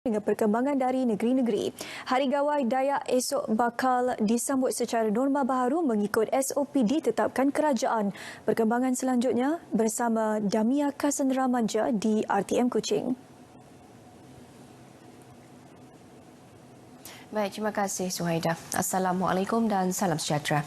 Dengan perkembangan dari negeri-negeri, Hari Gawai Dayak esok bakal disambut secara norma baharu mengikut SOP ditetapkan kerajaan. Perkembangan selanjutnya bersama Damia Cassandra Manja di RTM Kuching. Baik, terima kasih Suhaida. Assalamualaikum dan salam sejahtera.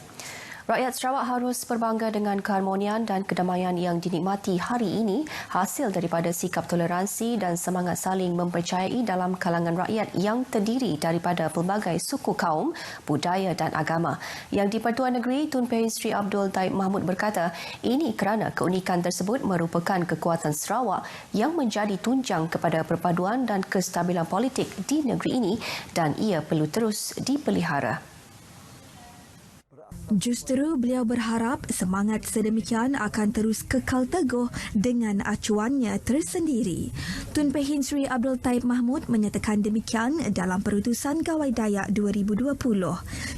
Rakyat Sarawak harus berbangga dengan keharmonian dan kedamaian yang dinikmati hari ini hasil daripada sikap toleransi dan semangat saling mempercayai dalam kalangan rakyat yang terdiri daripada pelbagai suku kaum, budaya dan agama. Yang di-Pertuan Negeri Tun Pehin Sri Abdul Taib Mahmud berkata, ini kerana keunikan tersebut merupakan kekuatan Sarawak yang menjadi tunjang kepada perpaduan dan kestabilan politik di negeri ini dan ia perlu terus dipelihara. Justru beliau berharap semangat sedemikian akan terus kekal teguh dengan acuannya tersendiri. Tun Pehin Sri Abdul Taib Mahmud menyatakan demikian dalam Perutusan Gawai Dayak 2020.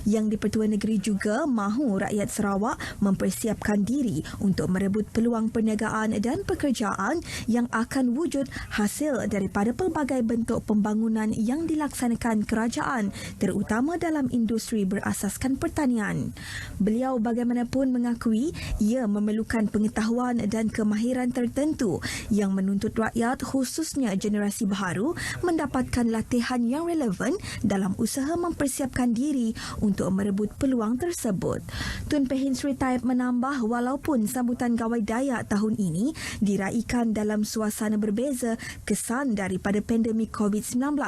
Yang di-Pertuan Negeri juga mahu rakyat Sarawak mempersiapkan diri untuk merebut peluang perniagaan dan pekerjaan yang akan wujud hasil daripada pelbagai bentuk pembangunan yang dilaksanakan kerajaan, terutama dalam industri berasaskan pertanian. Beliau bagaimanapun mengakui ia memerlukan pengetahuan dan kemahiran tertentu yang menuntut rakyat khususnya generasi baharu mendapatkan latihan yang relevan dalam usaha mempersiapkan diri untuk merebut peluang tersebut. Tun Pehin Sri Taib menambah walaupun sambutan Gawai Dayak tahun ini diraikan dalam suasana berbeza kesan daripada pandemik COVID-19,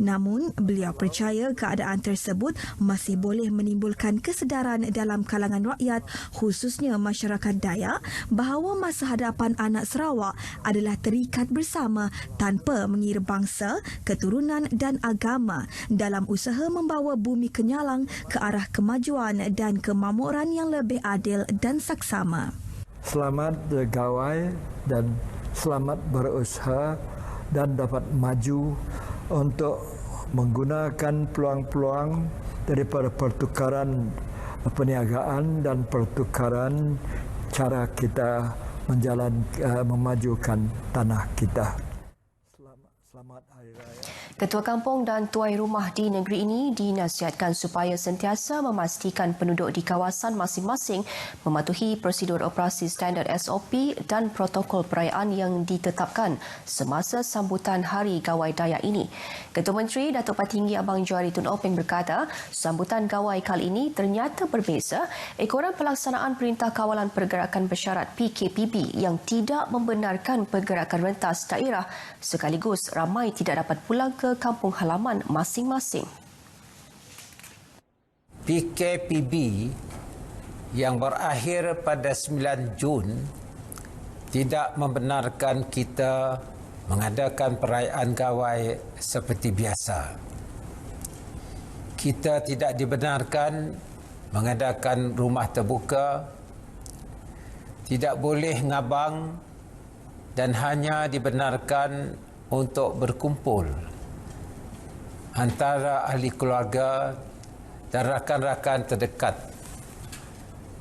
namun beliau percaya keadaan tersebut masih boleh menimbulkan kesedaran dalam kalangan rakyat khususnya masyarakat Dayak bahawa masa hadapan anak Sarawak adalah terikat bersama tanpa mengira bangsa, keturunan dan agama dalam usaha membawa bumi kenyalang ke arah kemajuan dan kemakmuran yang lebih adil dan saksama. Selamat bergawai dan selamat berusaha dan dapat maju untuk menggunakan peluang-peluang daripada pertukaran perniagaan dan pertukaran cara kita memajukan tanah kita. Selamat Hari Raya. Ketua Kampung dan Tuai Rumah di negeri ini dinasihatkan supaya sentiasa memastikan penduduk di kawasan masing-masing mematuhi prosedur operasi standard SOP dan protokol perayaan yang ditetapkan semasa sambutan Hari Gawai Dayak ini. Ketua Menteri Datuk Patinggi Abang Johari Tun Openg berkata, sambutan Gawai kali ini ternyata berbeza ekoran pelaksanaan Perintah Kawalan Pergerakan Bersyarat PKPB yang tidak membenarkan pergerakan rentas daerah sekaligus ramai tidak dapat pulang ke kampung halaman masing-masing. PKPB yang berakhir pada 9 Jun tidak membenarkan kita mengadakan perayaan Gawai seperti biasa. Kita tidak dibenarkan mengadakan rumah terbuka, tidak boleh ngabang dan hanya dibenarkan untuk berkumpul antara ahli keluarga dan rakan-rakan terdekat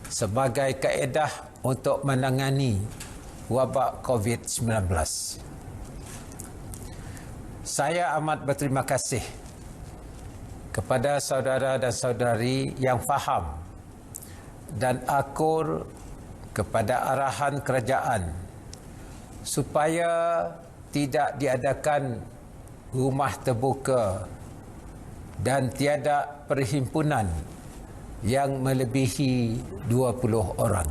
sebagai kaedah untuk menangani wabak COVID-19. Saya amat berterima kasih kepada saudara dan saudari yang faham dan akur kepada arahan kerajaan supaya tidak diadakan rumah terbuka dan tiada perhimpunan yang melebihi 20 orang.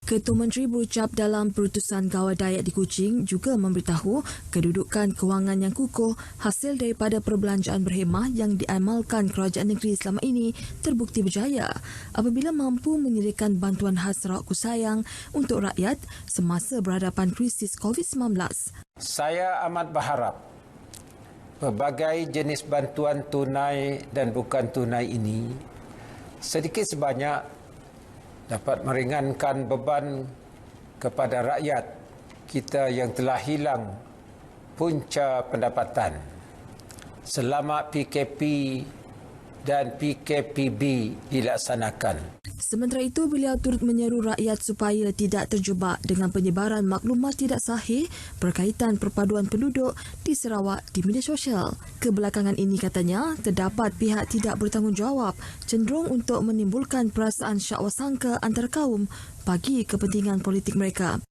Ketua Menteri berucap dalam Perutusan Gawai Dayak di Kuching juga memberitahu kedudukan kewangan yang kukuh hasil daripada perbelanjaan berhemah yang diamalkan kerajaan negeri selama ini terbukti berjaya apabila mampu menyediakan bantuan khas Sarawak Kusayang untuk rakyat semasa berhadapan krisis COVID-19. Saya amat berharap pelbagai jenis bantuan tunai dan bukan tunai ini sedikit sebanyak dapat meringankan beban kepada rakyat kita yang telah hilang punca pendapatan selama PKP dan PKPB dilaksanakan. Sementara itu, beliau turut menyeru rakyat supaya tidak terjebak dengan penyebaran maklumat tidak sahih berkaitan perpaduan penduduk di Sarawak di media sosial. Kebelakangan ini katanya, terdapat pihak tidak bertanggungjawab cenderung untuk menimbulkan perasaan syakwasangka antar kaum bagi kepentingan politik mereka.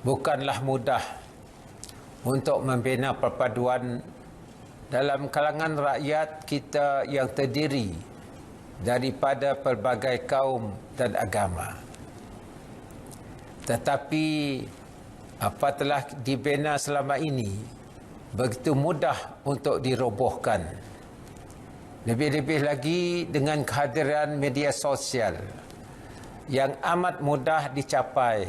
Bukanlah mudah untuk membina perpaduan dalam kalangan rakyat kita yang terdiri daripada pelbagai kaum dan agama. Tetapi apa telah dibina selama ini begitu mudah untuk dirobohkan. Lebih-lebih lagi dengan kehadiran media sosial yang amat mudah dicapai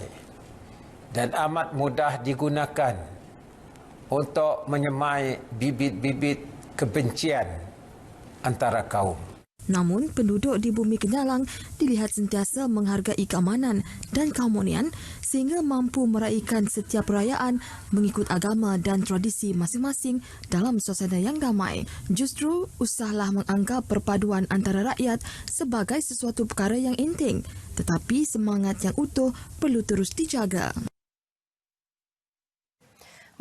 dan amat mudah digunakan untuk menyemai bibit-bibit kebencian antara kaum. Namun, penduduk di Bumi Kenyalang dilihat sentiasa menghargai keamanan dan keharmonian sehingga mampu meraihkan setiap perayaan mengikut agama dan tradisi masing-masing dalam suasana yang damai. Justru, usahlah menganggap perpaduan antara rakyat sebagai sesuatu perkara yang penting, tetapi semangat yang utuh perlu terus dijaga.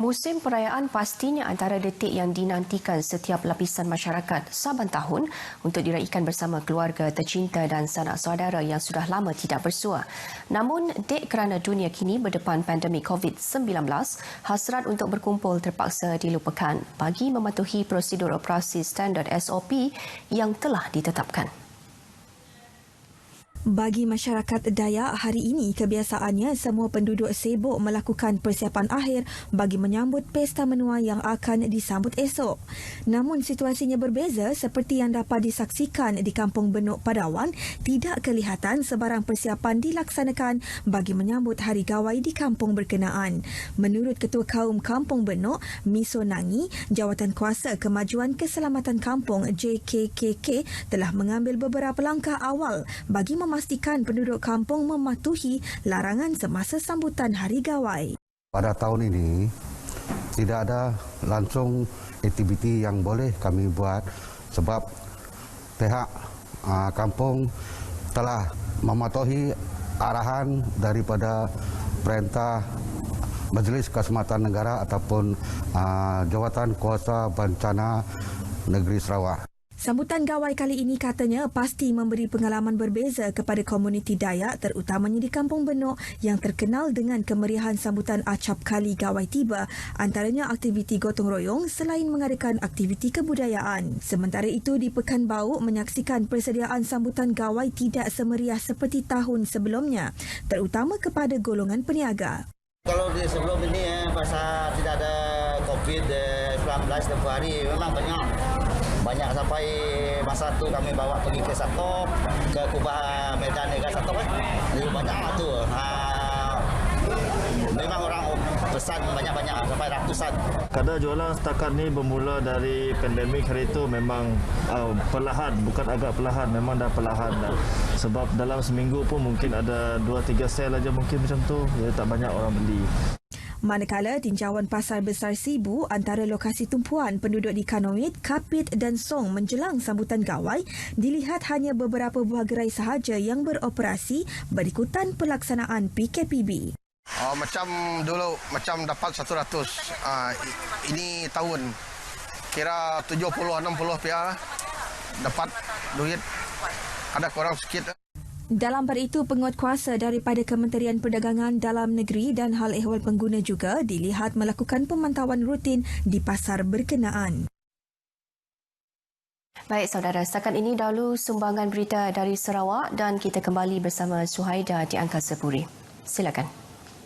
Musim perayaan pastinya antara detik yang dinantikan setiap lapisan masyarakat saban tahun untuk diraikan bersama keluarga tercinta dan sanak saudara yang sudah lama tidak bersua. Namun, dek kerana dunia kini berdepan pandemik COVID-19, hasrat untuk berkumpul terpaksa dilupakan bagi mematuhi prosedur operasi standard SOP yang telah ditetapkan. Bagi masyarakat Dayak, hari ini kebiasaannya semua penduduk sibuk melakukan persiapan akhir bagi menyambut pesta menua yang akan disambut esok. Namun situasinya berbeza seperti yang dapat disaksikan di Kampung Benuk Padawan, tidak kelihatan sebarang persiapan dilaksanakan bagi menyambut Hari Gawai di kampung berkenaan. Menurut Ketua Kaum Kampung Benuk, Miso Nangi, Jawatan Kuasa Kemajuan Keselamatan Kampung JKKK telah mengambil beberapa langkah awal bagi memastikan penduduk kampung mematuhi larangan semasa sambutan Hari Gawai. Pada tahun ini tidak ada langsung aktiviti yang boleh kami buat sebab pihak kampung telah mematuhi arahan daripada perintah Majlis Keselamatan Negara ataupun Jawatan Kuasa Bencana Negeri Sarawak. Sambutan gawai kali ini katanya pasti memberi pengalaman berbeza kepada komuniti Dayak terutamanya di Kampung Benuk yang terkenal dengan kemeriahan sambutan acap kali gawai tiba, antaranya aktiviti gotong royong selain mengadakan aktiviti kebudayaan. Sementara itu di Pekanbaru menyaksikan persediaan sambutan gawai tidak semeriah seperti tahun sebelumnya, terutama kepada golongan peniaga. Kalau di sebelum ini pasal tidak ada COVID-19 tempoh hari memang banyak sampai masa tu kami bawa pergi ke Satop, ke Kubah Medan dekat Satop banyak tu. Memang orang pesan banyak-banyak sampai ratusan. Kadar jualan setakat ni bermula dari pandemik hari itu memang perlahan, bukan agak perlahan, memang dah perlahan dah. Sebab dalam seminggu pun mungkin ada 2-3 sel aja mungkin macam tu, ya, tak banyak orang beli. Manakala tinjauan Pasar Besar Sibu antara lokasi tumpuan penduduk di Kanoit, Kapit dan Song menjelang sambutan gawai dilihat hanya beberapa buah gerai sahaja yang beroperasi berikutan pelaksanaan PKPB. Macam dulu, macam dapat 100. Ini tahun kira 70-60 pihak dapat duit, ada kurang sikit. Dalam pada itu, penguatkuasa daripada Kementerian Perdagangan Dalam Negeri dan Hal Ehwal Pengguna juga dilihat melakukan pemantauan rutin di pasar berkenaan. Baik saudara, setakat ini dahulu sumbangan berita dari Sarawak dan kita kembali bersama Suhaida di Angkasa Puri. Silakan.